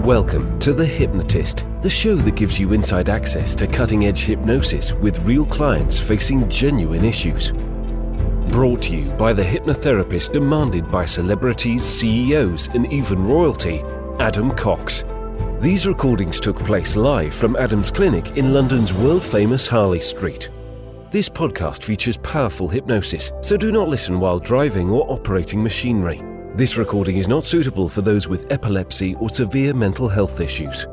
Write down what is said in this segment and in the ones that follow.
Welcome to The Hypnotist, the show that gives you inside access to cutting-edge hypnosis with real clients facing genuine issues. Brought to you by the hypnotherapist demanded by celebrities, CEOs, and even royalty, Adam Cox. These recordings took place live from Adam's clinic in London's world-famous Harley Street. This podcast features powerful hypnosis, so do not listen while driving or operating machinery. This recording is not suitable for those with epilepsy or severe mental health issues.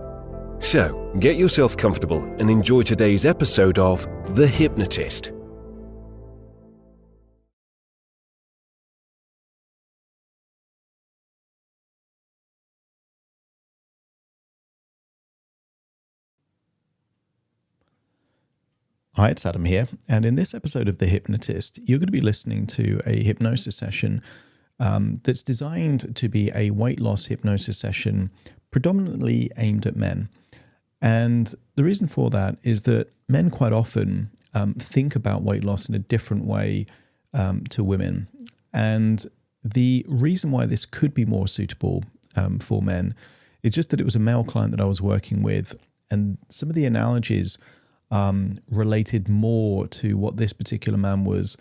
So, get yourself comfortable and enjoy today's episode of The Hypnotist. Hi, it's Adam here, and in this episode of The Hypnotist, you're going to be listening to a hypnosis session that's designed to be a weight loss hypnosis session predominantly aimed at men. And the reason for that is that men quite often think about weight loss in a different way to women. And the reason why this could be more suitable for men is just that it was a male client that I was working with, and some of the analogies related more to what this particular man was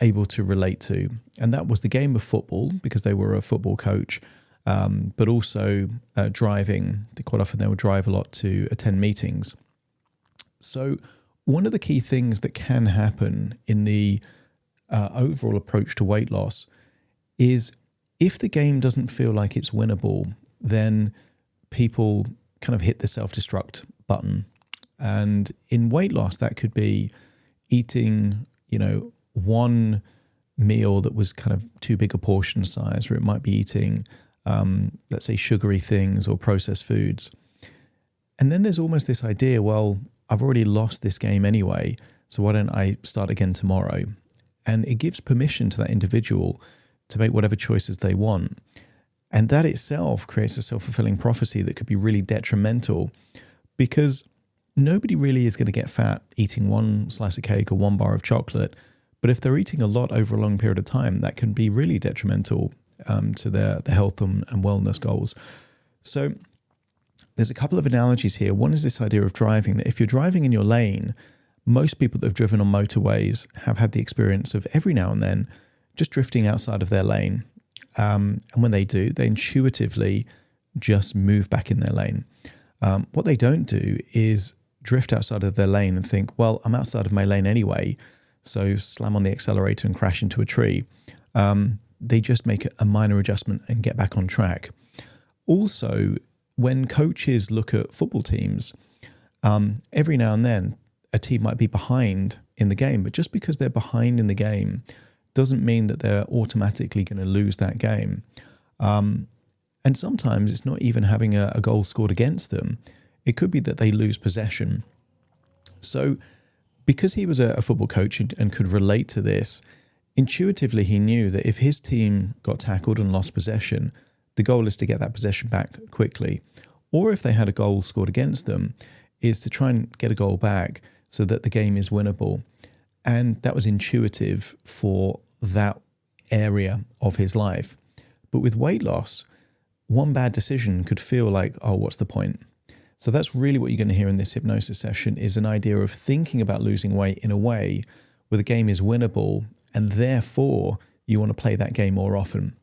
able to relate to. And that was the game of football, because they were a football coach, but also driving. Quite often they would drive a lot to attend meetings. So one of the key things that can happen in the overall approach to weight loss is if the game doesn't feel like it's winnable, then people kind of hit the self-destruct button. And in weight loss, that could be eating, one meal that was kind of too big a portion size, or it might be eating, let's say, sugary things or processed foods. And then there's almost this idea, well, I've already lost this game anyway, so why don't I start again tomorrow? And it gives permission to that individual to make whatever choices they want. And that itself creates a self-fulfilling prophecy that could be really detrimental, because nobody really is going to get fat eating one slice of cake or one bar of chocolate. But if they're eating a lot over a long period of time, that can be really detrimental to their health and wellness goals. So there's a couple of analogies here. One is this idea of driving, that if you're driving in your lane, most people that have driven on motorways have had the experience of every now and then just drifting outside of their lane. And when they do, they intuitively just move back in their lane. What they don't do is drift outside of their lane and think, well, I'm outside of my lane anyway, so slam on the accelerator and crash into a tree. They just make a minor adjustment and get back on track. Also, when coaches look at football teams, every now and then a team might be behind in the game, but just because they're behind in the game doesn't mean that they're automatically going to lose that game. And sometimes it's not even having a goal scored against them. It could be that they lose possession. So because he was a football coach and could relate to this, intuitively he knew that if his team got tackled and lost possession, the goal is to get that possession back quickly. Or if they had a goal scored against them, is to try and get a goal back so that the game is winnable. And that was intuitive for that area of his life. But with weight loss, one bad decision could feel like, oh, what's the point? So that's really what you're going to hear in this hypnosis session, is an idea of thinking about losing weight in a way where the game is winnable, and therefore you want to play that game more often.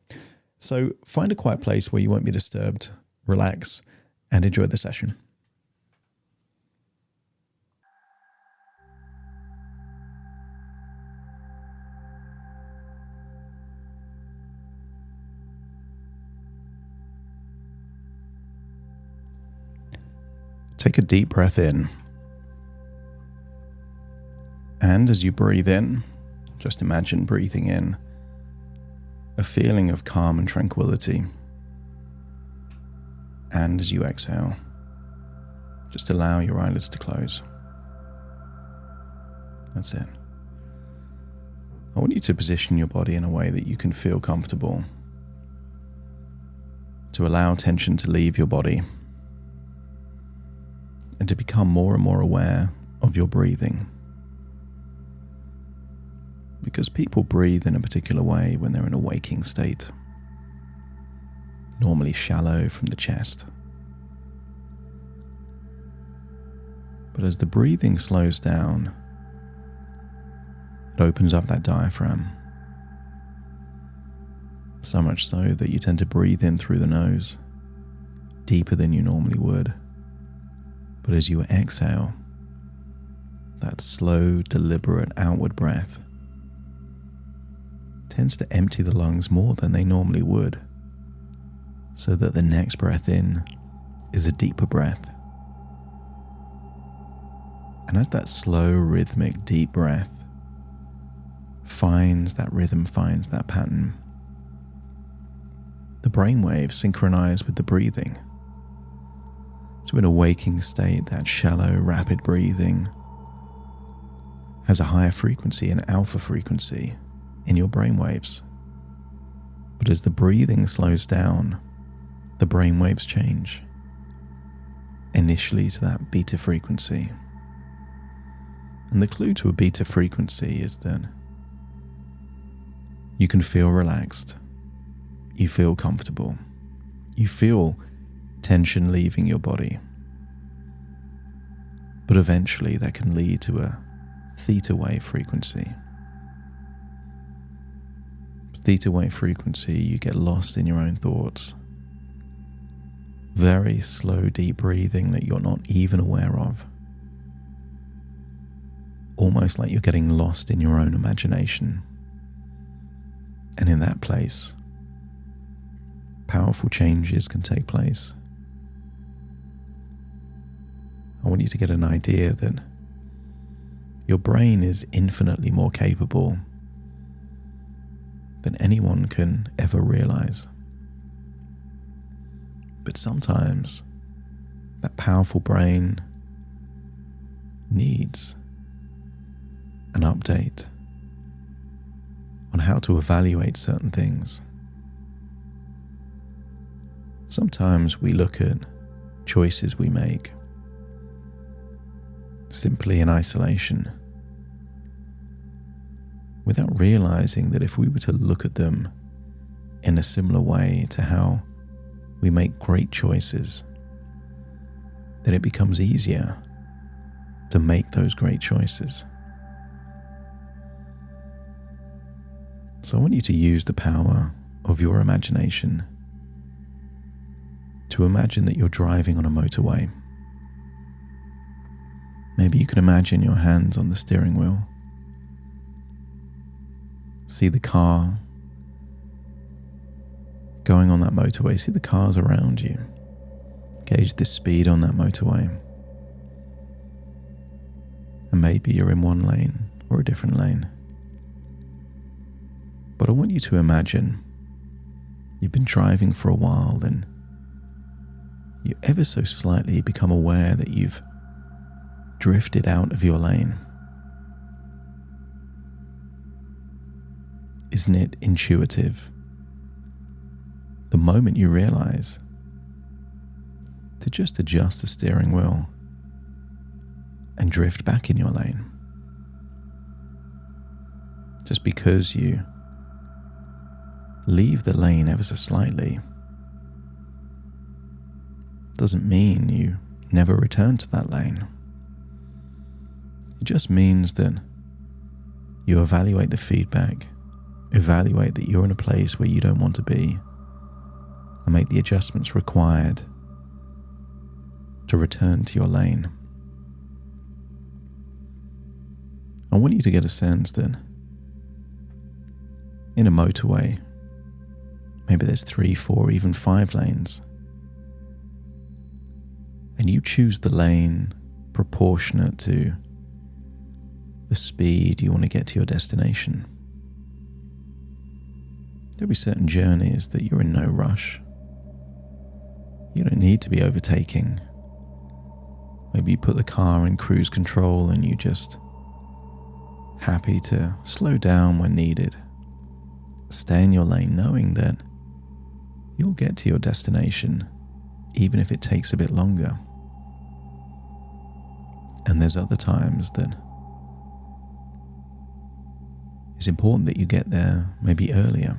So find a quiet place where you won't be disturbed, relax, and enjoy the session. Take a deep breath in. And as you breathe in, just imagine breathing in a feeling of calm and tranquility. And as you exhale, just allow your eyelids to close. That's it. I want you to position your body in a way that you can feel comfortable, to allow tension to leave your body, and to become more and more aware of your breathing. Because people breathe in a particular way when they're in a waking state, normally shallow from the chest. But as the breathing slows down, it opens up that diaphragm. So much so that you tend to breathe in through the nose, deeper than you normally would. But as you exhale, that slow, deliberate outward breath tends to empty the lungs more than they normally would, so that the next breath in is a deeper breath. And as that slow, rhythmic, deep breath finds that rhythm, finds that pattern, the brainwaves synchronize with the breathing. So in a waking state, that shallow, rapid breathing has a higher frequency, an alpha frequency in your brainwaves. But as the breathing slows down, the brainwaves change, initially to that beta frequency. And the clue to a beta frequency is that you can feel relaxed, you feel comfortable, you feel tension leaving your body. But eventually that can lead to a theta wave frequency. Theta wave frequency, you get lost in your own thoughts. Very slow, deep breathing that you're not even aware of. Almost like you're getting lost in your own imagination. And in that place, powerful changes can take place. I want you to get an idea that your brain is infinitely more capable than anyone can ever realize. But sometimes that powerful brain needs an update on how to evaluate certain things. Sometimes we look at choices we make simply in isolation, without realizing that if we were to look at them in a similar way to how we make great choices, then it becomes easier to make those great choices. So I want you to use the power of your imagination to imagine that you're driving on a motorway. Maybe you can imagine your hands on the steering wheel. See the car going on that motorway. See the cars around you. Gauge the speed on that motorway. And maybe you're in one lane or a different lane. But I want you to imagine you've been driving for a while and you ever so slightly become aware that you've drifted out of your lane. Isn't it intuitive? The moment you realize to just adjust the steering wheel and drift back in your lane. Just because you leave the lane ever so slightly doesn't mean you never return to that lane. It just means that you evaluate the feedback, evaluate that you're in a place where you don't want to be, and make the adjustments required to return to your lane. I want you to get a sense that in a motorway, maybe there's 3, 4, even 5 lanes, and you choose the lane proportionate to the speed you want to get to your destination. There'll be certain journeys that you're in no rush. You don't need to be overtaking. Maybe you put the car in cruise control and you just happy to slow down when needed. Stay in your lane knowing that you'll get to your destination even if it takes a bit longer. And there's other times that it's important that you get there maybe earlier,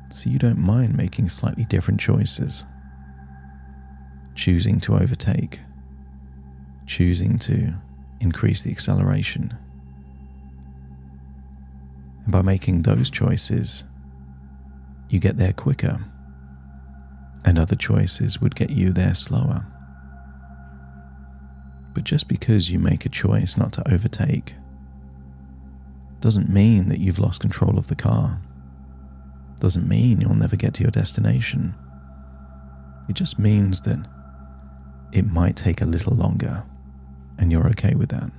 so you don't mind making slightly different choices, choosing to overtake, choosing to increase the acceleration. And by making those choices, you get there quicker, and other choices would get you there slower. But just because you make a choice not to overtake doesn't mean that you've lost control of the car. Doesn't mean you'll never get to your destination. It just means that it might take a little longer, and you're okay with that.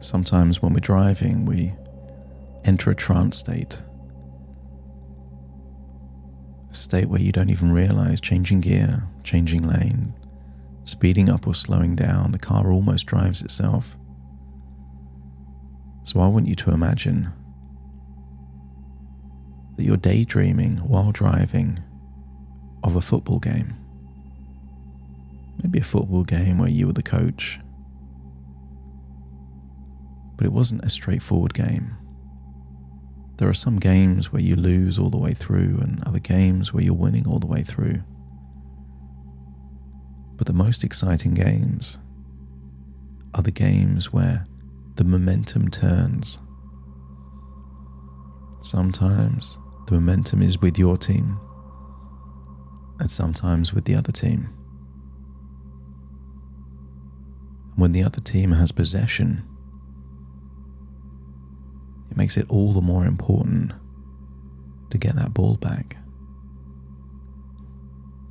Sometimes when we're driving, we enter a trance state. A state where you don't even realize changing gear, changing lane, speeding up or slowing down, the car almost drives itself. So I want you to imagine that you're daydreaming while driving of a football game. Maybe a football game where you were the coach. But it wasn't a straightforward game. There are some games where you lose all the way through and other games where you're winning all the way through. But the most exciting games are the games where the momentum turns. Sometimes the momentum is with your team, and sometimes with the other team. When the other team has possession, it makes it all the more important to get that ball back.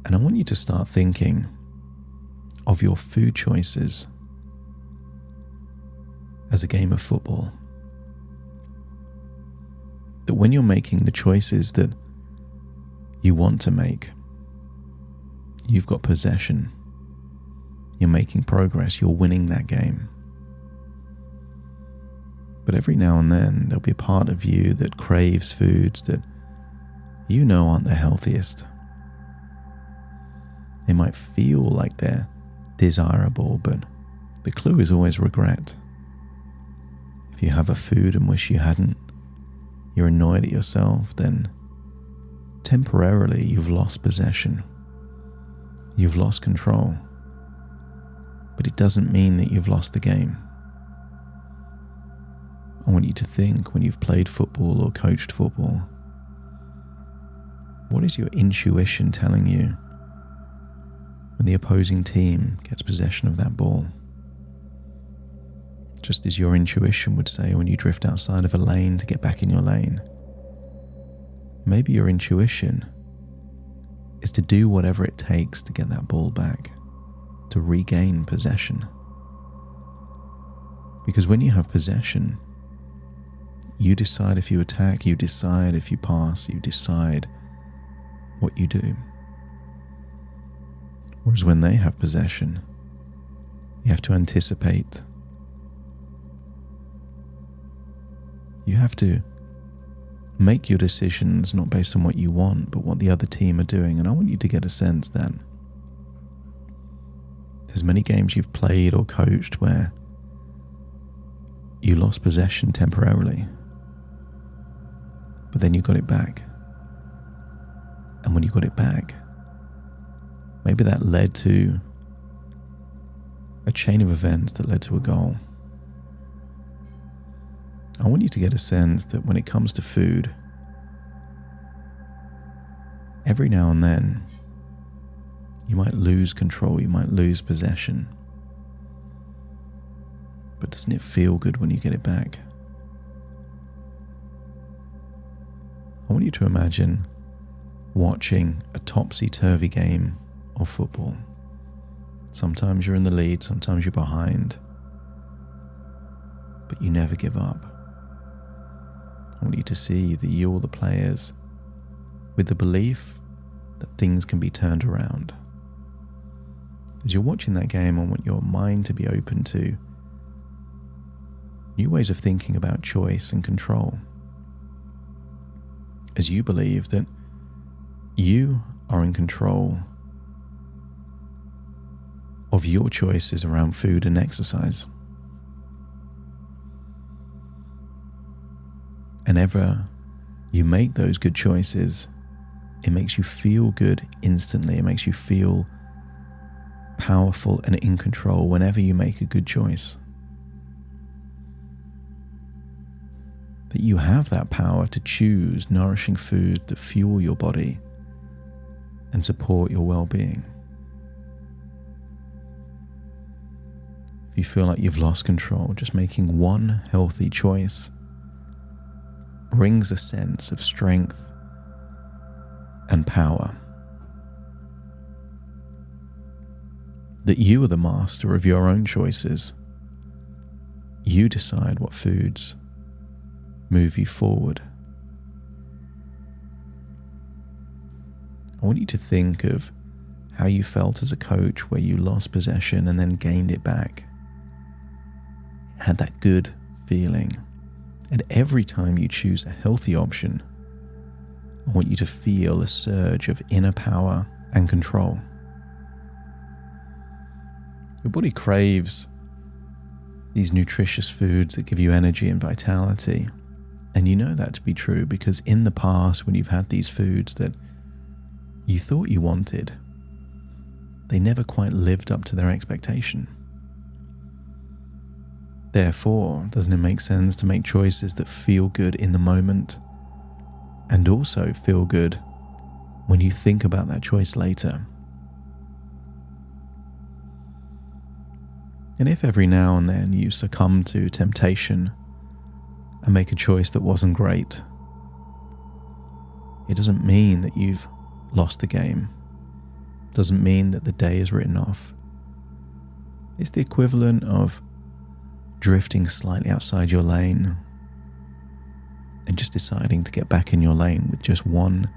And I want you to start thinking of your food choices as a game of football. That when you're making the choices that you want to make, you've got possession, you're making progress, you're winning that game. But every now and then there'll be a part of you that craves foods that you know aren't the healthiest. They might feel like they're desirable, but the clue is always regret. If you have a food and wish you hadn't, you're annoyed at yourself, then temporarily you've lost possession. You've lost control. But it doesn't mean that you've lost the game. I want you to think, when you've played football or coached football, what is your intuition telling you when the opposing team gets possession of that ball? Just as your intuition would say when you drift outside of a lane to get back in your lane. Maybe your intuition is to do whatever it takes to get that ball back, to regain possession. Because when you have possession, you decide if you attack, you decide if you pass, you decide what you do. Whereas when they have possession, you have to anticipate. You have to make your decisions not based on what you want, but what the other team are doing. And I want you to get a sense that there's many games you've played or coached where you lost possession temporarily, but then you got it back. And when you got it back, maybe that led to a chain of events that led to a goal. I want you to get a sense that when it comes to food, every now and then, you might lose control, you might lose possession. But doesn't it feel good when you get it back? I want you to imagine watching a topsy-turvy game of football. Sometimes you're in the lead, sometimes you're behind, but you never give up. I want you to see that you're the players with the belief that things can be turned around. As you're watching that game, I want your mind to be open to new ways of thinking about choice and control. As you believe that you are in control of your choices around food and exercise. And ever you make those good choices, It makes you feel good instantly. It makes you feel powerful and in control whenever you make a good choice. That you have that power to choose nourishing food that fuel your body and support your well-being. If you feel like you've lost control, just making one healthy choice brings a sense of strength and power. That you are the master of your own choices. You decide what foods move you forward. I want you to think of how you felt as a coach where you lost possession and then gained it back. Had that good feeling. And every time you choose a healthy option, I want you to feel a surge of inner power and control. Your body craves these nutritious foods that give you energy and vitality. And you know that to be true because in the past, when you've had these foods that you thought you wanted, they never quite lived up to their expectation. Therefore, doesn't it make sense to make choices that feel good in the moment and also feel good when you think about that choice later? And if every now and then you succumb to temptation and make a choice that wasn't great, it doesn't mean that you've lost the game. It doesn't mean that the day is written off. It's the equivalent of drifting slightly outside your lane and just deciding to get back in your lane with just one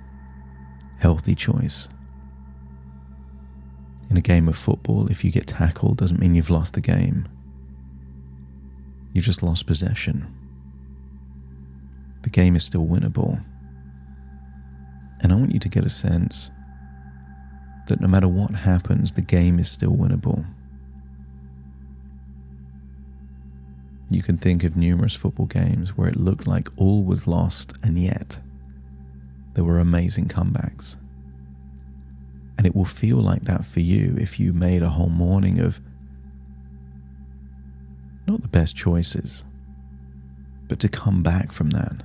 healthy choice. In a game of football, if you get tackled, doesn't mean you've lost the game. You've just lost possession. The game is still winnable. And I want you to get a sense that no matter what happens, the game is still winnable. You can think of numerous football games where it looked like all was lost, and yet there were amazing comebacks. And it will feel like that for you if you made a whole morning of not the best choices, but to come back from that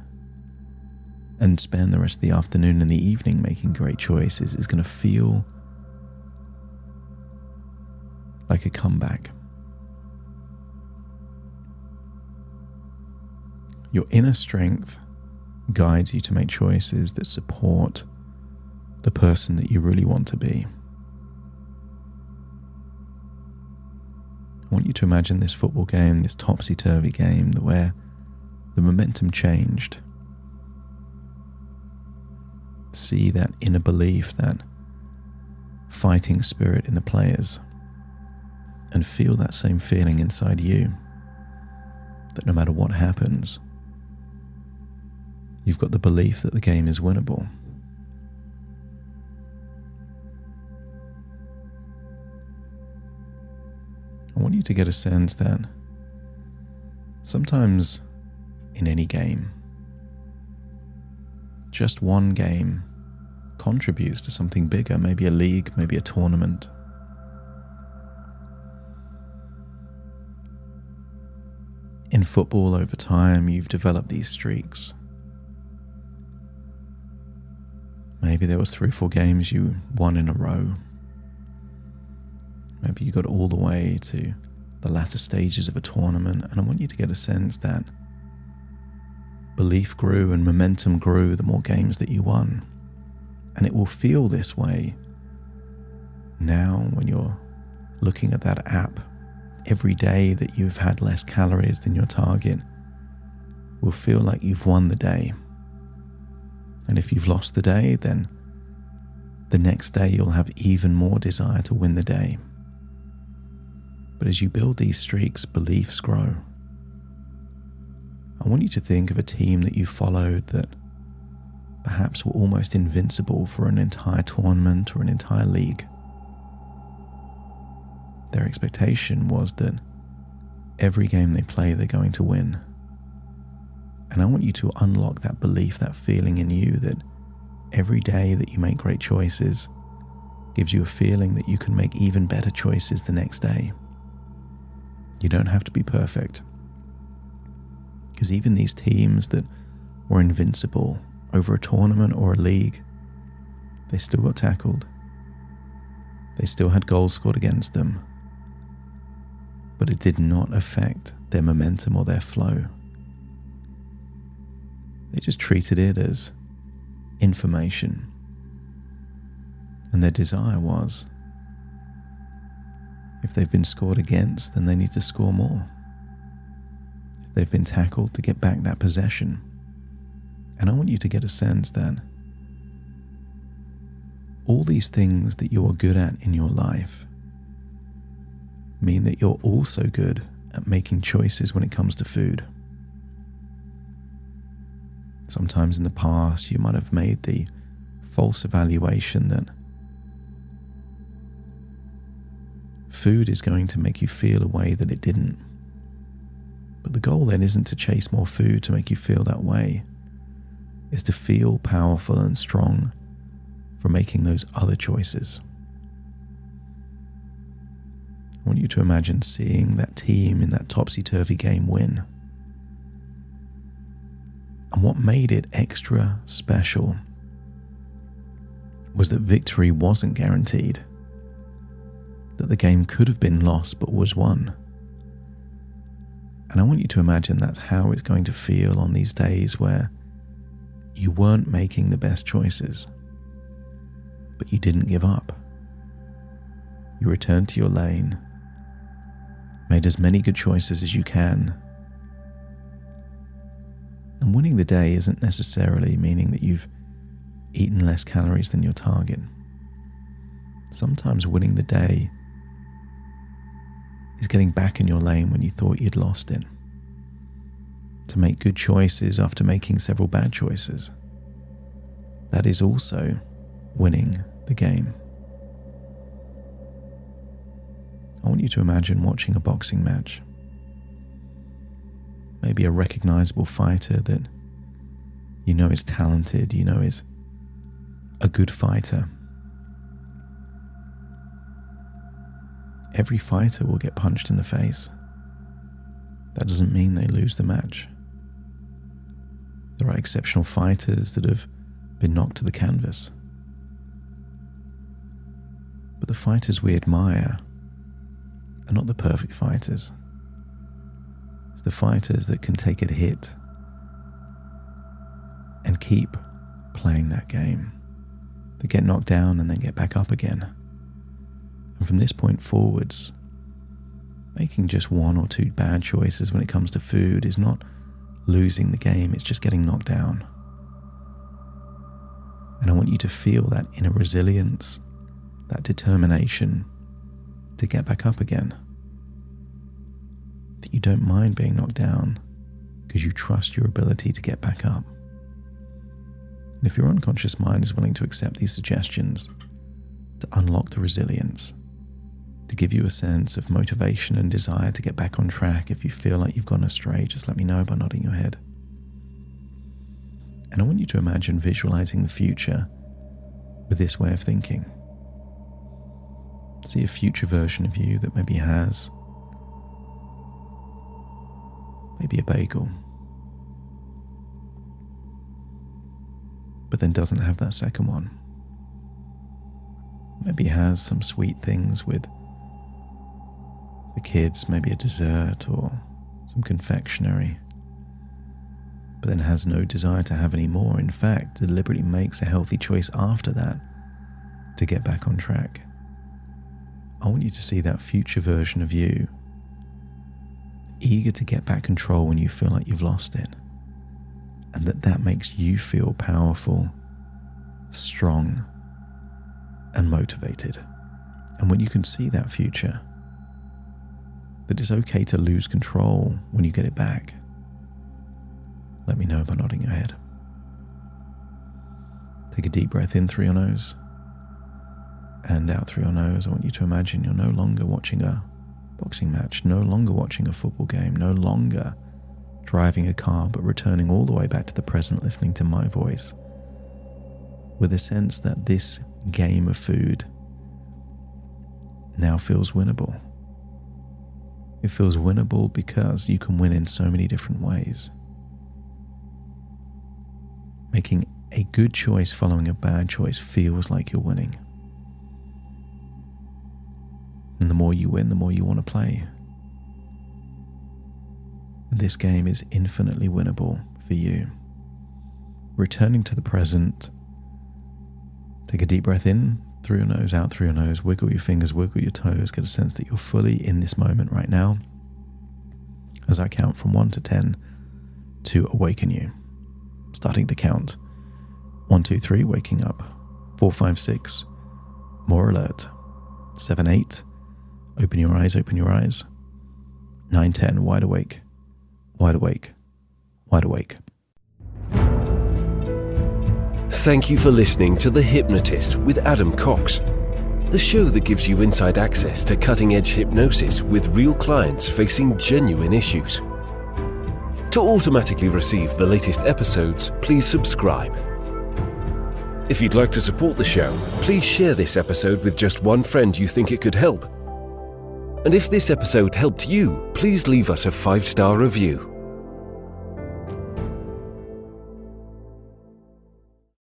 and spend the rest of the afternoon and the evening making great choices is going to feel like a comeback. Your inner strength guides you to make choices that support the person that you really want to be. I want you to imagine this football game, this topsy-turvy game where the momentum changed. See that inner belief, that fighting spirit in the players, and feel that same feeling inside you, that no matter what happens, you've got the belief that the game is winnable. I want you to get a sense that sometimes in any game, just one game contributes to something bigger, maybe a league, maybe a tournament. In football, over time, you've developed these streaks. Maybe there was 3 or 4 games you won in a row. Maybe you got all the way to the latter stages of a tournament, and I want you to get a sense that belief grew and momentum grew the more games that you won. And it will feel this way now when you're looking at that app. Every day that you've had less calories than your target will feel like you've won the day. And if you've lost the day, then the next day you'll have even more desire to win the day. But as you build these streaks, beliefs grow. I want you to think of a team that you followed that perhaps were almost invincible for an entire tournament or an entire league. Their expectation was that every game they play, they're going to win. And I want you to unlock that belief, that feeling in you that Every day that you make great choices gives you a feeling that you can make even better choices the next day. You don't have to be perfect. Because even these teams that were invincible over a tournament or a league, they still got tackled. They still had goals scored against them. But it did not affect their momentum or their flow. They just treated it as information. And their desire was, if they've been scored against, then they need to score more. If they've been tackled, to get back that possession. And I want you to get a sense that all these things that you are good at in your life mean that you're also good at making choices when it comes to food. Sometimes in the past, you might have made the false evaluation that food is going to make you feel a way that it didn't. But the goal then isn't to chase more food to make you feel that way. It's to feel powerful and strong for making those other choices. I want you to imagine seeing that team in that topsy-turvy game win. And what made it extra special was that victory wasn't guaranteed, that the game could have been lost but was won. And I want you to imagine that's how it's going to feel on these days where you weren't making the best choices, but you didn't give up. You returned to your lane, made as many good choices as you can. And winning the day isn't necessarily meaning that you've eaten less calories than your target. Sometimes winning the day is getting back in your lane when you thought you'd lost it. To make good choices after making several bad choices. That is also winning the game. I want you to imagine watching a boxing match. Maybe a recognizable fighter that you know is talented, you know is a good fighter. Every fighter will get punched in the face. That doesn't mean they lose the match. There are exceptional fighters that have been knocked to the canvas. But the fighters we admire are not the perfect fighters. It's the fighters that can take a hit and keep playing that game. They get knocked down and then get back up again. And from this point forwards, making just one or two bad choices when it comes to food is not losing the game, it's just getting knocked down. And I want you to feel that inner resilience, that determination to get back up again. That you don't mind being knocked down because you trust your ability to get back up. And if your unconscious mind is willing to accept these suggestions, to unlock the resilience, to give you a sense of motivation and desire to get back on track, if you feel like you've gone astray, just let me know by nodding your head. And I want you to imagine visualizing the future with this way of thinking. See a future version of you that maybe has maybe a bagel, but then doesn't have that second one. Maybe has some sweet things with the kids, maybe a dessert or some confectionery, but then has no desire to have any more. In fact, deliberately makes a healthy choice after that to get back on track. I want you to see that future version of you, eager to get back control when you feel like you've lost it, and that makes you feel powerful, strong, and motivated. And when you can see that future, that it's okay to lose control when you get it back, let me know by nodding your head. Take a deep breath in through your nose and out through your nose. I want you to imagine you're no longer watching a boxing match, no longer watching a football game, no longer driving a car, but returning all the way back to the present, listening to my voice with a sense that this game of food now feels winnable. It feels winnable because you can win in so many different ways. Making a good choice following a bad choice feels like you're winning. And the more you win, the more you want to play. This game is infinitely winnable for you. Returning to the present, take a deep breath in through your nose, out through your nose, wiggle your fingers, wiggle your toes, get a sense that you're fully in this moment right now. As I count from 1 to 10 to awaken you. Starting to count. 1, 2, 3, waking up. 4, 5, 6, more alert. 7, 8, open your eyes, open your eyes. 9, 10, wide awake, wide awake, wide awake. Thank you for listening to The Hypnotist with Adam Cox, the show that gives you inside access to cutting-edge hypnosis with real clients facing genuine issues. To automatically receive the latest episodes, please subscribe. If you'd like to support the show, please share this episode with just one friend you think it could help. And if this episode helped you, please leave us a 5-star review.